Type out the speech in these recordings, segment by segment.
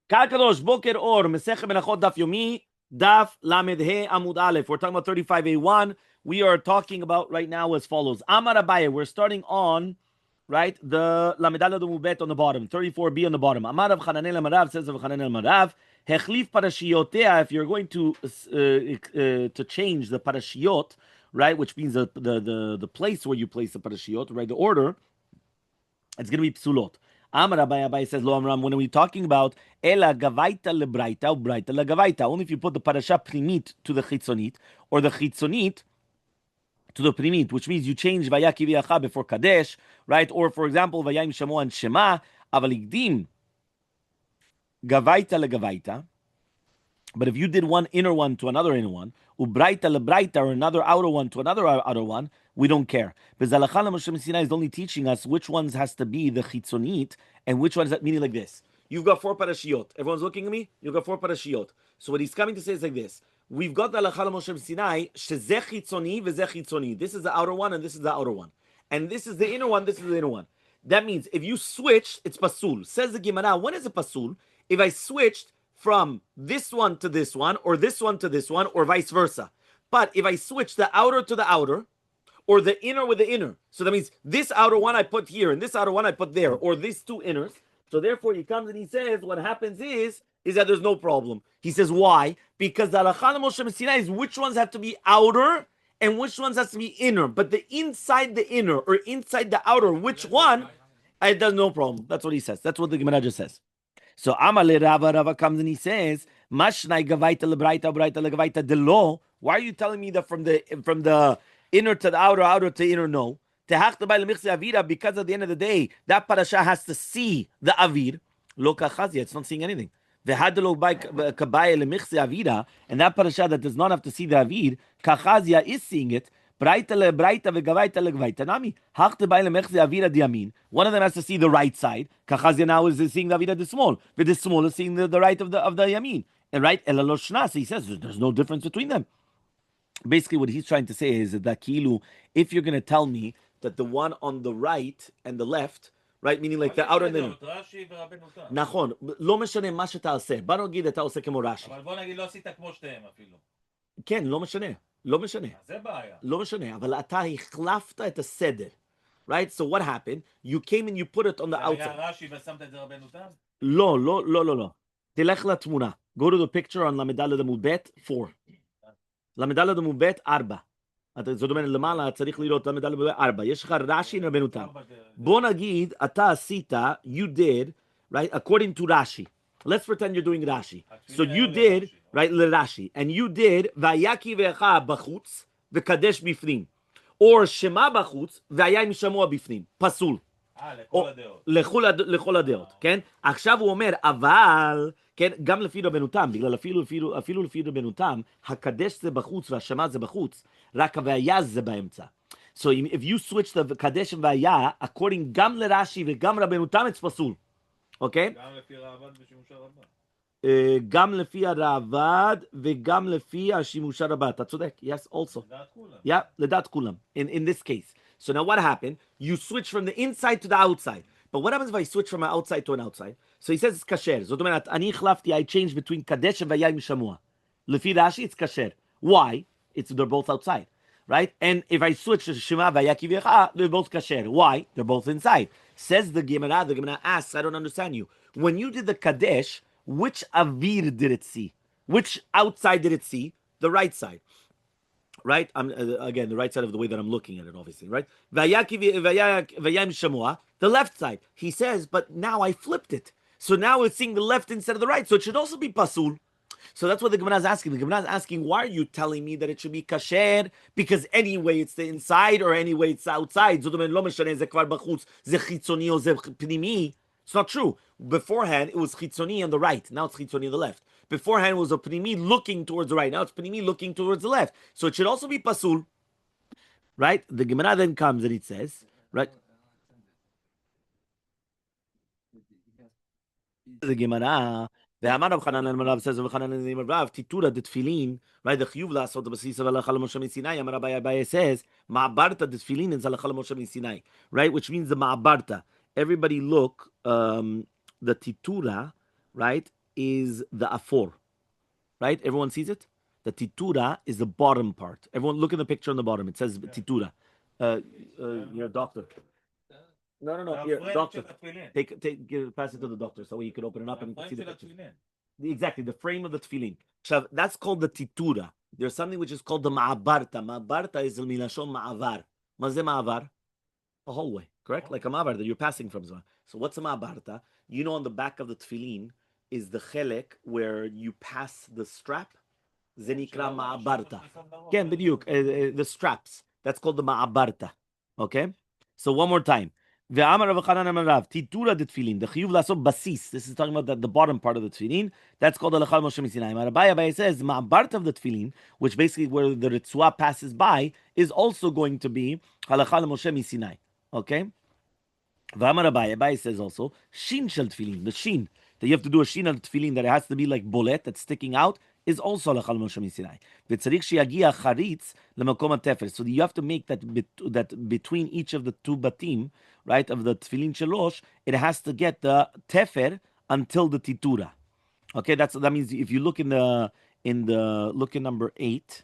Kakadosh Boker Or Masechet Menahot Daf Yomi Daf Lamed He Amud Aleph. We're talking about 35a1. We are talking about right now as follows. Amar Abaye. We're starting on right the Lamed Aleph Mubet on the bottom, 34b on the bottom. Amar Rav Chananel Amarav says Rav Chananel Amarav Hechlif Parashiotea. If you're going to change the parashiot, right, which means the place where you place the parashiot, right, the order, it's going to be psulot. Amar Abai says, Lo Amram, when are we talking about Ela Gavaita lebraita or Braita legavaita? Only if you put the parasha primit to the chitzonit, or the chitzonit to the primit, which means you change Vayaki v'yacha before Kadesh, right? Or for example, Vayayim Shamo and Shema, Avaligdim Gavaita legavaita. But if you did one inner one to another inner one, ubraita lebraita, or another outer one to another outer one, we don't care. Because Moshe Sinai is only teaching us which ones has to be the chitzonit and which ones, meaning like this. You've got 4 parashiot. Everyone's looking at me? You've got 4 parashiot. So what he's coming to say is like this. We've got the Hechal Moshe Sinai, shezeh chitzoni v'zeh chitzoni. This is the outer one and this is the outer one. And this is the inner one, this is the inner one. That means if you switch, it's pasul. Says the Gemara, when is it pasul? If I switched from this one to this one, or this one to this one, or vice versa. But if I switch the outer to the outer, or the inner with the inner, so that means this outer one I put here, and this outer one I put there, or these 2 inners. So therefore he comes and he says, what happens is that there's no problem. He says, why? Because the Halakha Moshe Sinai is which ones have to be outer, and which ones has to be inner. But the inside the inner, or inside the outer, which one, it does no problem. That's what he says. That's what the Gemara just says. So Amale Rava comes and he says, Mashnai Gavaita lebraita braita legavaita delo. Why are you telling me that from the inner to the outer to inner? No. Because at the end of the day, that parasha has to see the avir. Lo kachazia, it's not seeing anything. And that parasha that does not have to see the avir, kachazia is seeing it. One of them has to see the right side. Kachazia now is seeing the avira the small. But the small is seeing the right of the yamin. And right, so he says there's no difference between them. Basically, what he's trying to say is that kilu, if you're going to tell me that the one on the right and the left, right, meaning like the outer and the inner. נכון, לא משנה מה שאתה עושה. בוא נגיד אתה עושה כמו רש"י. אבל בוא נגיד לא עשית כמו שתיהם אפילו. כן, לא משנה. לא משנה. זה בעיה. לא משנה, אבל אתה החלפת את הסדר. Right? So what happened? You came and you put it on the outside. היה רש"י ושמת את זה רבנו תם? לא. תלך לתמונה. Go to the picture on למדלת עמוד ב' 4. למדלת עמוד ב' 4. זאת אומרת, למעלה צריך לראות למדלת עמוד ב' 4. יש לך רש"י רבנו תם. בוא נגיד, אתה עשית, you did, right, according to Rashi. Let's pretend you're doing Rashi. So you did, right, Rashi, and you did Vayaki vecha bachutz v'kadesh bifnim, or Shema bachutz v'ayim shamua bifnim. Pasul. לכל הדעות, כן? עכשיו הוא אומר, אבל, כן, גם לפי רבנו תם, בגלל אפילו לפי רבנו תם, הקדש זה בחוץ והשמה זה בחוץ, רק הוויה זה באמצע. So if you switch the קדש והוויה, according גם לרש"י וגם רבנו תם, it's פסול. אוקיי? גם לפי הרעב"ד ושימוש הרב"ד. גם לפי הרעב"ד וגם לפי השימוש הרב"ד. אתה צודק, yes, also. לדעת כולם. Yeah, לדעת כולם, in this case. So now what happened? You switch from the inside to the outside. But what happens if I switch from an outside to an outside? So he says it's kasher. זאת אומרת, אני החלפתי, I changed between kadesh and vayayim shamua. לפי רש"י, it's kasher. Why? They're both outside. Right? And if I switch to Shema vayaki v'yecha, they're both kasher. Why? They're both inside. Says the Gemara asks, I don't understand you. When you did the kadesh, which avir did it see? Which outside did it see? The right side. Right? Again, the right side of the way that I'm looking at it, obviously, right? Vayayim shamua, the left side. He says, but now I flipped it. So now it's seeing the left instead of the right. So it should also be pasul. So that's what the Gemara is asking. The Gemara is asking, why are you telling me that it should be kasher? Because anyway it's the inside or anyway it's the outside. It's not true. Beforehand, it was chitzoni on the right. Now it's chitzoni on the left. Beforehand, it was a pnimi looking towards the right. Now it's pnimi looking towards the left. So it should also be pasul. Right? The Gemara then comes and it says, right? The Gemara, the Amar of Chanan and Marav says of Chanan in the name of Rav, Titura the Tfilin, right? The Chiyuv Lasot the Basis of Halachal Moshe Sinai. Amar Abaye says, Ma'abarta the Tfilin is Halachal Moshe Sinai, right? Which means the Ma'abarta. Everybody look, the Titura, right? is the afor, right? Everyone sees it? The titura is the bottom part. Everyone look at the picture on the bottom. It says titura. Your doctor. No. Here, doctor. Pass it to the doctor so you can open it up and see the picture. Exactly, the frame of the tefillin. That's called the titura. There's something which is called the ma'abarta. Ma'abarta is milashon ma'avar. Mazeh ma'avar? A hallway, correct? Like a ma'abar that you're passing from. So what's a ma'abarta? You know, on the back of the tefillin is the chelek where you pass the strap. Zenikra ma'abarta. Again, the straps. That's called the ma'abarta. Okay? So one more time. Ve'amar Rav Chanan Amar Rav, titura de tefillin. The chiyuv laso basis. This is talking about the bottom part of the tefillin. That's called the Hechal Moshe Sinai. Rabbi says ma'abarta of the tefillin, which basically where the ritzua passes by, is also going to be Hechal Moshe Sinai. Okay? V'amar Rabbi says also shin shel tefillin. The shin that you have to do a shin on tefillin that it has to be like bolet that's sticking out is also Hechal Moshe Sinai. V'tzarich sheyagia charitz lemakom hatefer. So you have to make that between each of the two batim, right, of the tefillin shalosh, it has to get the tefer until the titura. Okay, that means if you look in the look in number 8,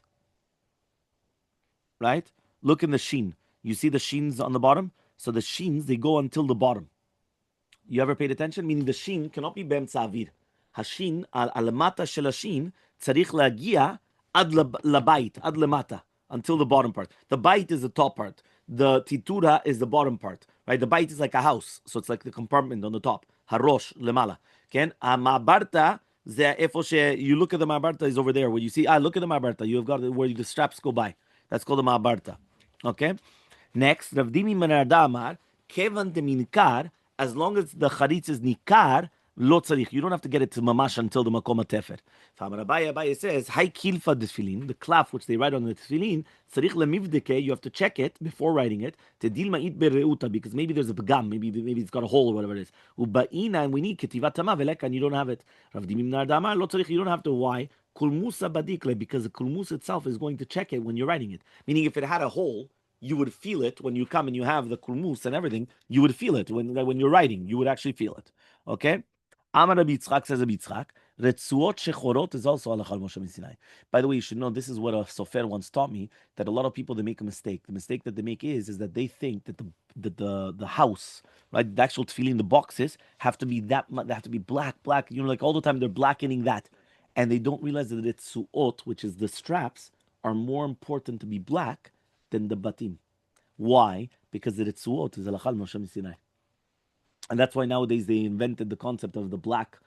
right? Look in the shin. You see the shins on the bottom? So the shins, they go until the bottom. You ever paid attention? Meaning the shin cannot be באמצע האוויר. השין, הלמטה של השין, צריך להגיע עד לבית, עד למטה, until the bottom part. The bite is the top part. The titura is the bottom part. Right? The bite is like a house. So it's like the compartment on the top. הראש, למעלה. כן? המעברתא, זה איפה you look at the מעברתא is over there. Where you see, look at the מעברתא. You have got where the straps go by. That's called the מעברתא. Okay? Next, Rav Dimi Menarda Amar, Kevan de Minkar, as long as the charitz is nikar, lo tzarich. You don't have to get it to mamash until the makom tefer. Abaye says, "Hai kilfa de tefillin," the klaf which they write on the tefillin, tzarich lemivdeke. You have to check it before writing it to dilma it bereuta because maybe there's a pagam, maybe it's got a hole or whatever it is. Ubaina, and we need ketivat tama veleka, and you don't have it. Rav Dimi Menarda Amar, lo tzarich. You don't have to. Why? Kulmusa badikle, because the kulmus itself is going to check it when you're writing it. Meaning, if it had a hole, you would feel it when you come and you have the kulmus and everything. You would feel it when you're writing. You would actually feel it. Okay? Amar Rabbi Yitzchak says Rabbi Yitzchak, Retzuot shechorot is also Hechal Moshe Sinai. By the way, you should know this is what a sofer once taught me, that a lot of people, they make a mistake. The mistake that they make is that they think that the house, right, the actual tefillin, the boxes have to be they have to be black. Like all the time they're blackening that, and they don't realize that the tzuot, which is the straps, are more important to be black than the batim. Why? Because the Ritzuot is Hechal Moshe Sinai. And that's why nowadays they invented the concept of the black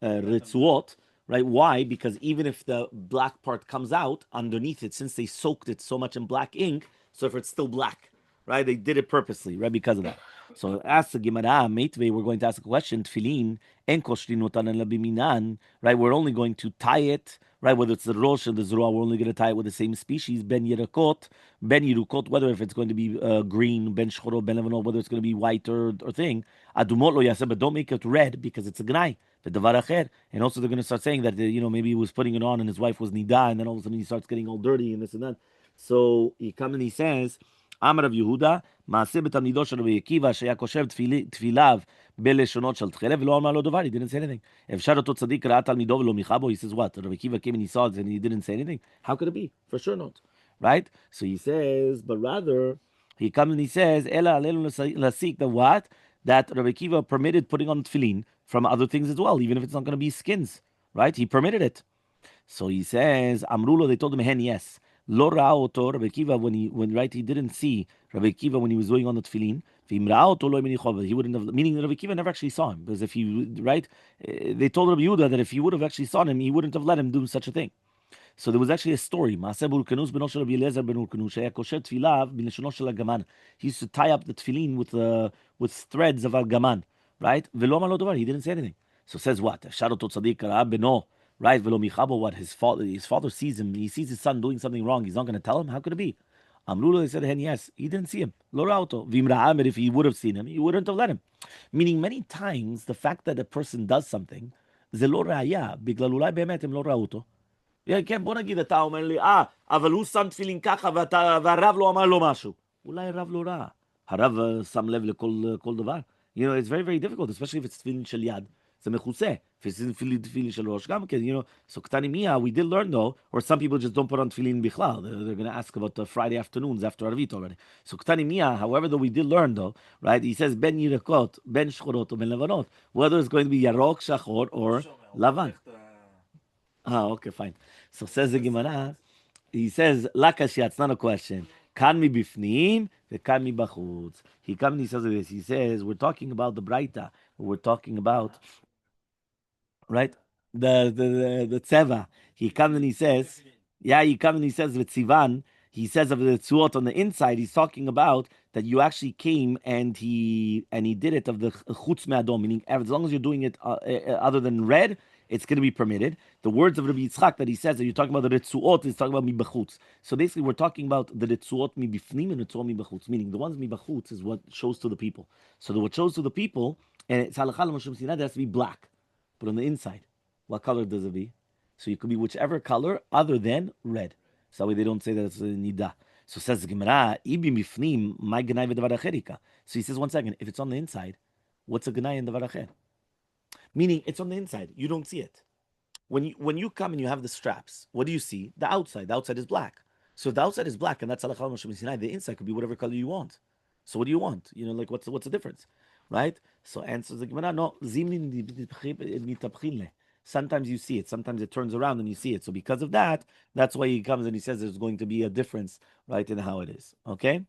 Ritzuot, right? Why? Because even if the black part comes out underneath it, since they soaked it so much in black ink, so if it's still black, right? They did it purposely, right? Because of that. So ask the Gemara, Meitvei, we're going to ask a question, Tfilin, en koshrin otan ela biminan, right? We're only going to tie it, right? Whether it's the rosh or the zroa, we're only going to tie it with the same species, ben yirukot, whether if it's going to be green, ben shchoro, ben levano, whether it's going to be white or thing, adumot lo yaseh, but don't make it red because it's a gnai. And also they're going to start saying that, maybe he was putting it on and his wife was nida, and then all of a sudden he starts getting all dirty and this and that. So he comes and he says, Amar Rav Yehuda, מעשה בתלמידו של רבי עקיבא, שהיה קושב תפיליו בלשונות של תכלה, ולא אמר לו דבר, he didn't say anything. אפשר אותו צדיק ראה תלמידו ולא מיכה בו, he says what? Rabbi Akiva came and he saw it and he didn't say anything? How could it be? For sure not. Right? So he says, but rather, he comes and he says, אלא עלינו להסיק the what? That Rabbi Akiva permitted putting on tefillin from other things as well, even if it's not going to be skins. Right? He permitted it. So he says, Amrulo, they told him, hen, yes. Lo ra'oto, Rabbi Akiva, he didn't see Rabbi Akiva when he was going on the tefillin. He wouldn't have, meaning Rabbi Akiva never actually saw him. Because if he, right, they told Rabbi Yehuda that if he would have actually saw him, he wouldn't have let him do such a thing. So there was actually a story. He used to tie up the tefillin with threads of al-gaman, right? He didn't say anything. So says what? Right? What his father sees him. He sees his son doing something wrong. He's not going to tell him. How could it be? Amrullah, they said, yes, he didn't see him. If he would have seen him, he wouldn't have let him. Meaning, many times the fact that a person does something, זה לא ראיה, בגלל אולי באמת הם לא ראו אותו. כן, בוא נגיד, אתה אומר לי, אבל הוא שם תפילין ככה, והרב לא אמר לו משהו. אולי הרב לא ראה. הרב שם לב לכל דבר. It's very, very difficult, especially if it's תפילין של יד. it's a mechuseh. If it's in tefillin shel rosh gamken, so ktani mia, we did learn though, or some people just don't put on tefillin bichlal. They're going to ask about the Friday afternoons after Arvit already. So ktani mia, however, though we did learn though, right? He says ben yirakot, ben shchorot, or ben levanot, whether it's going to be yarok, shachor, or lavan. Okay, fine. So says the Gemara, he says, Lakashia, it's not a question. Kan mi bifnim, kan mi bachutz. He comes and he says this. He says, we're talking about the Braita. We're talking about, right? The Tzeva. He comes and he says, yeah, he comes and he says, with Sivan, he says of the Tzuot on the inside, he's talking about that you actually came and he did it of the Chutz Me'adom, meaning as long as you're doing it other than red, it's going to be permitted. The words of Rabbi Yitzchak that he says that you're talking about the Ritzuot is talking about mi bechutz. So basically, we're talking about the Ritzuot mi bifnim and Ritzuot mi bechutz, meaning the ones mi bechutz is what shows to the people. So what shows to the people, and it's halakha l'Moshe Sinai, that has to be black, but on the inside, what color does it be? So you could be whichever color other than red. So that way they don't say that it's a nida. So says the Gemara, ibi mifnim, my genai v'davar acherika. So he says, one second, if it's on the inside, what's a genai in the acher? Meaning it's on the inside. You don't see it. When you come and you have the straps, what do you see? The outside. The outside is black. So if the outside is black, and that's halakha Moshe Sinai, the inside could be whatever color you want. So what do you want? Like what's the difference, right? So answers the Gemara, no. Sometimes you see it. Sometimes it turns around and you see it. So because of that, that's why he comes and he says there's going to be a difference, right, in how it is. Okay,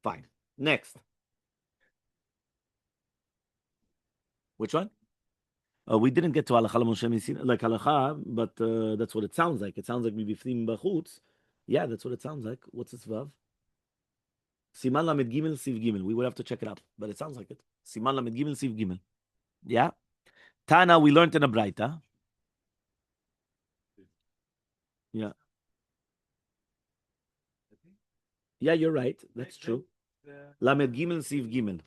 fine. Next, which one? We didn't get to halacha Moshe Messina, like halacha, but that's what it sounds like. It sounds like mibifnim bachutz. Yeah, that's what it sounds like. What's its vav? Siman lamed gimel siv gimel. We would have to check it out, but it sounds like it. Siman lamed gimel siv gimel. Yeah. Tana, we learned in a braita. Yeah. Yeah, you're right. That's true. Lamed gimel siv gimel.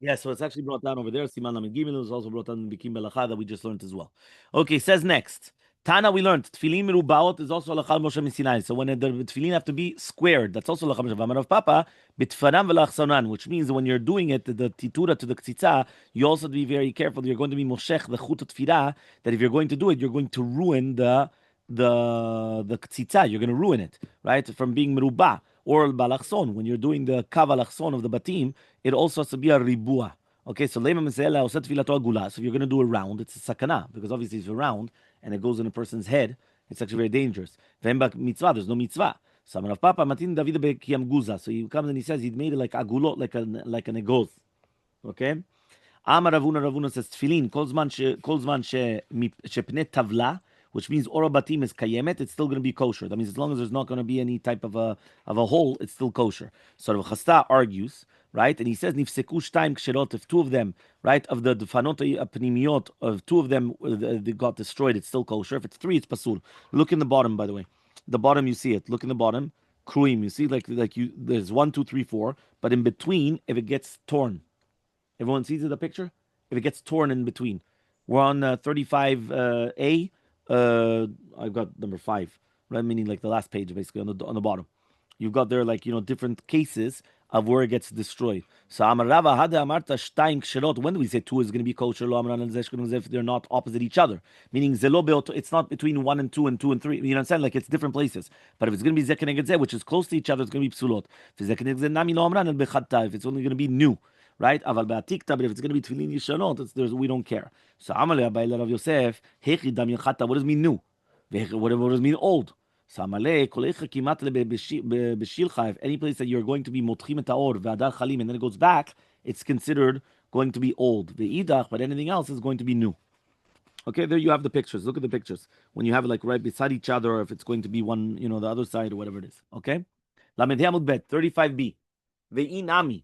Yeah, so it's actually brought down over there. Siman Lamed Gimel is also brought down in Bikim Belacha that we just learned as well. Okay, says next. Tana, we learned Tfilin Merubaot is also Lachal Moshe Sinai. So when the Tfilin have to be squared, that's also Lachal Moshe. V'amar of Papa Bitfanam V'lachsanan, which means when you're doing it, the titura to the ktitza, you also have to be very careful. You're going to be Moshech the Chut Tfira. That if you're going to do it, you're going to ruin the ktitza. You're going to ruin it, right, from being Meruba. Or balachson, when you're doing the kav alachson of the batim, it also has to be a ribua. Okay, so lema mesela oset filato agula. So if you're going to do a round, it's a sakana because obviously it's a round and it goes in a person's head. It's actually very dangerous. Vemba mitzvah, there's no mitzvah. So Rav Papa matin David bekiam guza. So he comes and he says he made it like agulot, like an egoz. Okay. Amar Ravuna says tefillin kol zman shepnei tavla, which means ora batim is kayemet, it's still going to be kosher. That means as long as there's not going to be any type of a hole, it's still kosher. So Rav Chasta argues, right, and he says nifseku shtaim ksherot, if two of them, right, of the fanot pnimiot, of two of them they got destroyed, it's still kosher. If it's three, it's pasul. Look in the bottom, by the way. The bottom, you see it. Look in the bottom. Kruim, you see, like you. There's 1, 2, 3, 4, but in between, if it gets torn. Everyone sees the picture? If it gets torn in between. We're on 35A. I've got number 5, right? Meaning like the last page, basically, on the bottom. You've got there like, different cases of where it gets destroyed. So Amarava Hada Amarta Shtaim Kshirot. When do we say 2 is going to be kosher? Lo Amran and Zeshkun if they're not opposite each other. Meaning Zelo it's not between 1 and 2 and 2 and 3. You know what I'm saying? Like it's different places. But if it's going to be Zekeneged, which is close to each other, it's going to be Psulot. If it's Zekeneged Nami Lo Amran and Bechatta, if it's only going to be new. Right? Aval be'atikta, but if it's going to be tefillin yishanot, we don't care. So Amaleh Abayla Rav Yosef, hechi dam yachata. What does it mean new? What does it mean old? So Amaleh kolecha kimat b'shilcha. If any place that you're going to be motchim et haor ve'adar chalim, and then it goes back, it's considered going to be old. Ve'idach, but anything else is going to be new. Okay, there you have the pictures. Look at the pictures when you have it like right beside each other, or if it's going to be one, the other side or whatever it is. Okay, Lamed Hamud Bet 35b. Ve'inami.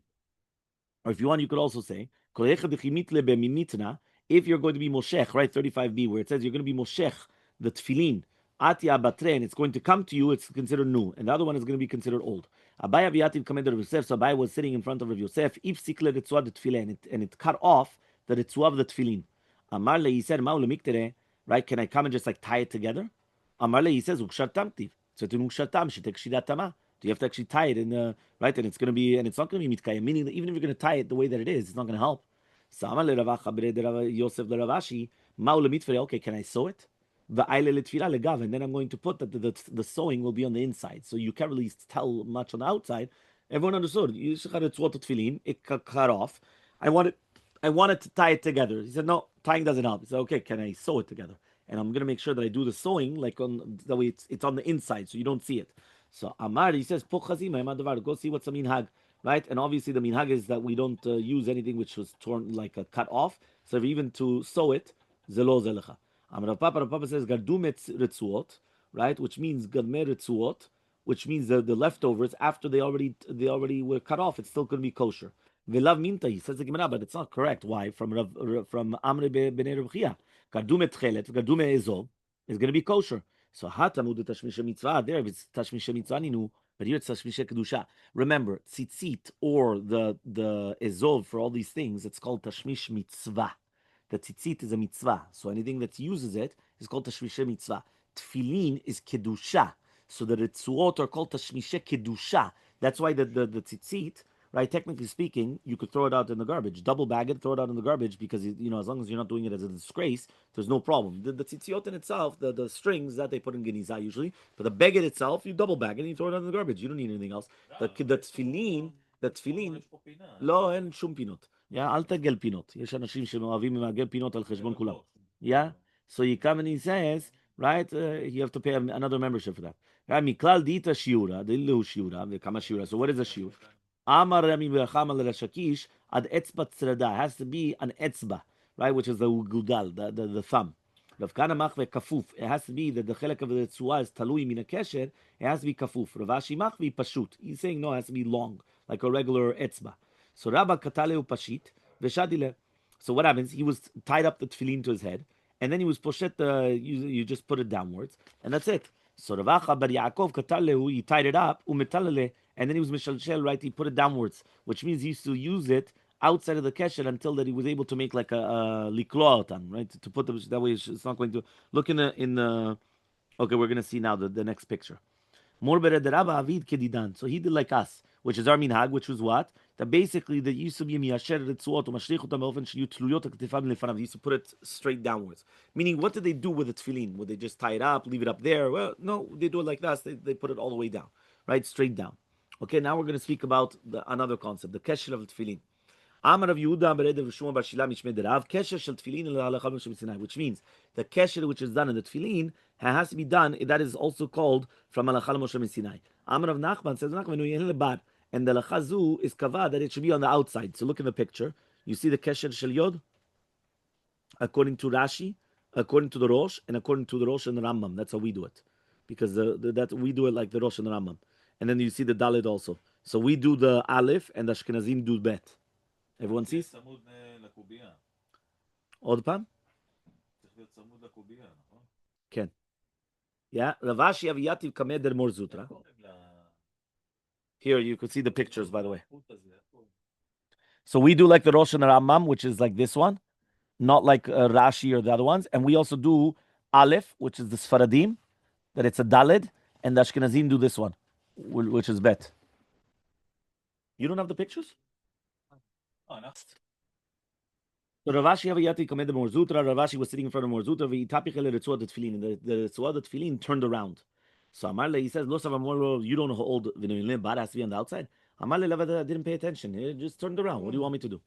Or if you want, you could also say, if you're going to be Moshech, right, 35b, where it says you're going to be Moshech, the tefillin, Atia Batre, and it's going to come to you, it's considered new. And the other one is going to be considered old. Abaya Viativ Commander of Yosef, so Abaya was sitting in front of Rav Yosef, if Sikle Ritzua the tefillin, and it cut off the Ritzua of the tefillin. Amarle, he said, Ma'ule Miktere, right, can I come and just like tie it together? Amarle, he says, Ukshar Tamtiv. So to Ukshar Tam, she takes Shidatama. You have to actually tie it in right, and it's going to be, and it's not going to be mitkayim. Meaning that even if you're going to tie it the way that it is, it's not going to help. Sama le Ravacha b'rei Rav Yosef le Ravashi, ma'u lemitfere, okay, can I sew it? V'ayle letfila legav, and then I'm going to put that the sewing will be on the inside. So you can't really tell much on the outside. Everyone understood. You should have tefillin, it cut off. I wanted to tie it together. He said, no, tying doesn't help. He said, okay, can I sew it together? And I'm gonna make sure that I do the sewing like on that way it's on the inside, so you don't see it. So Amar, he says, go see what's the minhag, right? And obviously the minhag is that we don't use anything which was torn, like cut off. So even to sew it, zelo zelecha. Amar Papa says, gardumet ritzuot, right? Which means gadmer ritzuot, which means the leftovers after they already were cut off, it's still going to be kosher. Velav minta, he says the Gemara, but it's not correct. Why? From Amre b'nei Rav Chia, gardumet chelet, gardumet ezov is going to be kosher. So hatamud tashmisha mitzvah there. If it's tashmisha mitzvah ninu, but here it's tashmisha kedusha. Remember, tzitzit or the ezov for all these things, it's called tashmish mitzvah. The tzitzit is a mitzvah, so anything that uses it is called tashmisha mitzvah. Tfilin is kedusha, so the ritzuot are called tashmisha kedusha. That's why the tzitzit, right? Technically speaking, you could throw it out in the garbage, double bag it, throw it out in the garbage, because as long as you're not doing it as a disgrace, there's no problem. The tzitziot in itself, the strings that they put in geniza usually, but the beged itself, you double bag it and you throw it out in the garbage. You don't need anything else. The tefillin, לא, אין שום פינות. אל תגל פינות. יש אנשים שאוהבים למעגל פינות על חשבון כולם. Yeah? So he come and he says, right, you have to pay another membership for that. Right? מכלל דאיתא שיעורא, דאילו שיעורא, וכמה שיעורא. So what is a shiur? Amar Rami B'Acham al Rashakish ad etzba tzrada, has to be an etzba, right, which is the gudal, the thumb. Rav Kana machve kafuf, it has to be that the chelek of the tzua is talui min kesher, it has to be kafuf. Rav Ashi machve pashut, he's saying no, it has to be long, like a regular etzba. So Rabba kataleu pashit v'shadile. So what happens? He was tied up the tefillin to his head, and then he was poshet. You just put it downwards, and that's it. So Ravacha bar Yaakov kataleu, he tied it up umetalele, and then he was mishalshel, right? He put it downwards, which means he used to use it outside of the kesher until that he was able to make like a likloatan, right? To put that way, it's not going to look in the. Okay, we're going to see now the next picture. So he did like us, which is our minhag, which was what? That basically there used to be miyasher ritzuot umashlichutam beofen sheyu tluyot haktifam lefanav. He used to put it straight downwards. Meaning, what did they do with the tefillin? Would they just tie it up, leave it up there? Well, no, they do it like this. They put it all the way down, right? Straight down. Okay, now we're going to speak about another concept, the kesher of the tefillin. Amar of Yehuda bered of Shmuel bar Shila mishmei derav kesher shel tefillin lehalachah b'Shem Sinai, which means the kesher which is done in the tefillin has to be done. That is also called from halachah Moshe Sinai. Amar of Nachman says Nachman and the lachazu is kavah that it should be on the outside. So look in the picture. You see the kesher shel yod, according to Rashi, according to the Rosh, and according to the Rosh and the Rambam. That's how we do it, because that we do it like the Rosh and the Rambam. And then you see the Dalet also. So we do the Aleph and the Ashkenazim do Bet. Everyone sees? עוד פעם? כן. Yeah, Ravashi Aviyativ Kameder Mor Zutra. Here you could see the pictures, by the way. So we do like the Rosh and the Rambam, which is like this one, not like Rashi or the other ones. And we also do Aleph, which is the Sfaradim, that it's a Daled, and the Ashkenazim do this one, which is Bet. You don't have the pictures? Oh, no. So Ravashi Havayati Kamed Morzutra, Ravashi was sitting in front of Morzutra, Vitapichel Ritzuat Tefillin, the Ritzuat Tefillin turned around. So Amarle, he says, Los Avamoro, you don't hold Vinilin, but it has to be on the outside. Amarle Levada didn't pay attention, it just turned around. What do you want me to do?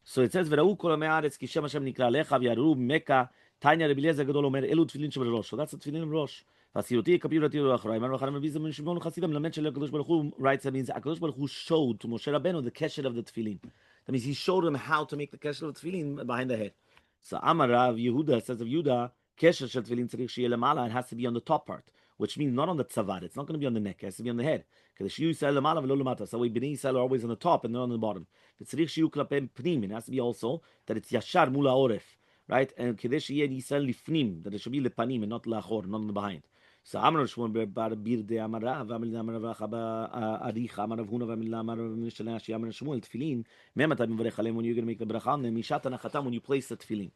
So it says, Verau Kol Me'aretz Kishem Hashem Nikra Lecha V'yaru Mecca, Tanya Rabbi Eliezer Gadol Omer, Elu Tefillin Shel Rosh. So that's the Tefillin Rosh. Fasiroti Kapirati Rachrai, Man Rachanam Vizim and Shimon Chassidim, Lament Shel HaKadosh Baruch Hu writes, that means HaKadosh Baruch Hu showed to Moshe Rabbeinu the kesher of the Tefillin. That means he showed him how to make the kesher of tefillin behind the head. So Amar Rav Yehuda says of Yehuda, kesher shel tefillin tzarich sheyeh lemala, it has to be on the top part, which means not on the tzavad. It's not going to be on the neck. It has to be on the head. Because the shiyu yisrael lemala v'lo lemata. So we bnei Yisrael are always on the top and not on the bottom. The tzarich shiyu klapem pnim. It has to be also that it's yashar mula oref, right? And kedesh yeh Yisrael lifnim, that it should be lepanim and not lachor, not on the behind. So Amar Shmuel bar Birde Amar Rav, Amar Rav Chaba Arich, Amar Rav Huna, Amar Rav Mishanashi, Amar Shmuel Tefillin. Memata Mivarech Alem, when you're going to make the bracha on them, Mishata Nachatam, when you place the tefillin.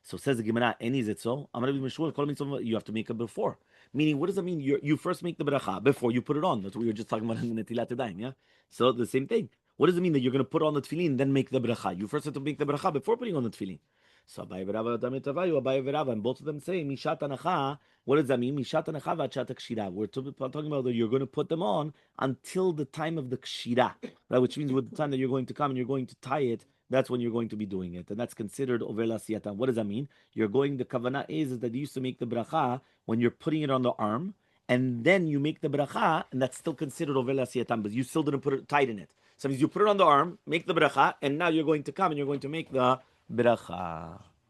So says the Gemara, and is it so? Amar Rav Mishmuel, Kol Mitzvah, you have to make it before. Meaning, what does that mean? You first make the bracha before you put it on. That's what we were just talking about in the Netilat Yadayim, yeah. So the same thing. What does it mean that you're going to put on the tefillin, then make the bracha? You first have to make the bracha before putting on the tefillin. So Abaye v'Rava Abaye v'Rava, and both of them say mishat anacha. What does that mean? Mishat anacha v'achat kshira. We're talking about that you're going to put them on until the time of the kshira, right? Which means with the time that you're going to come and you're going to tie it, that's when you're going to be doing it, and that's considered over lasiyatan. What does that mean? You're going. The kavanah is that you used to make the bracha when you're putting it on the arm, and then you make the bracha, and that's still considered over lasiyatan, but you still didn't put it tight in it. So that means you put it on the arm, make the bracha, and now you're going to come and you're going to make the bracha.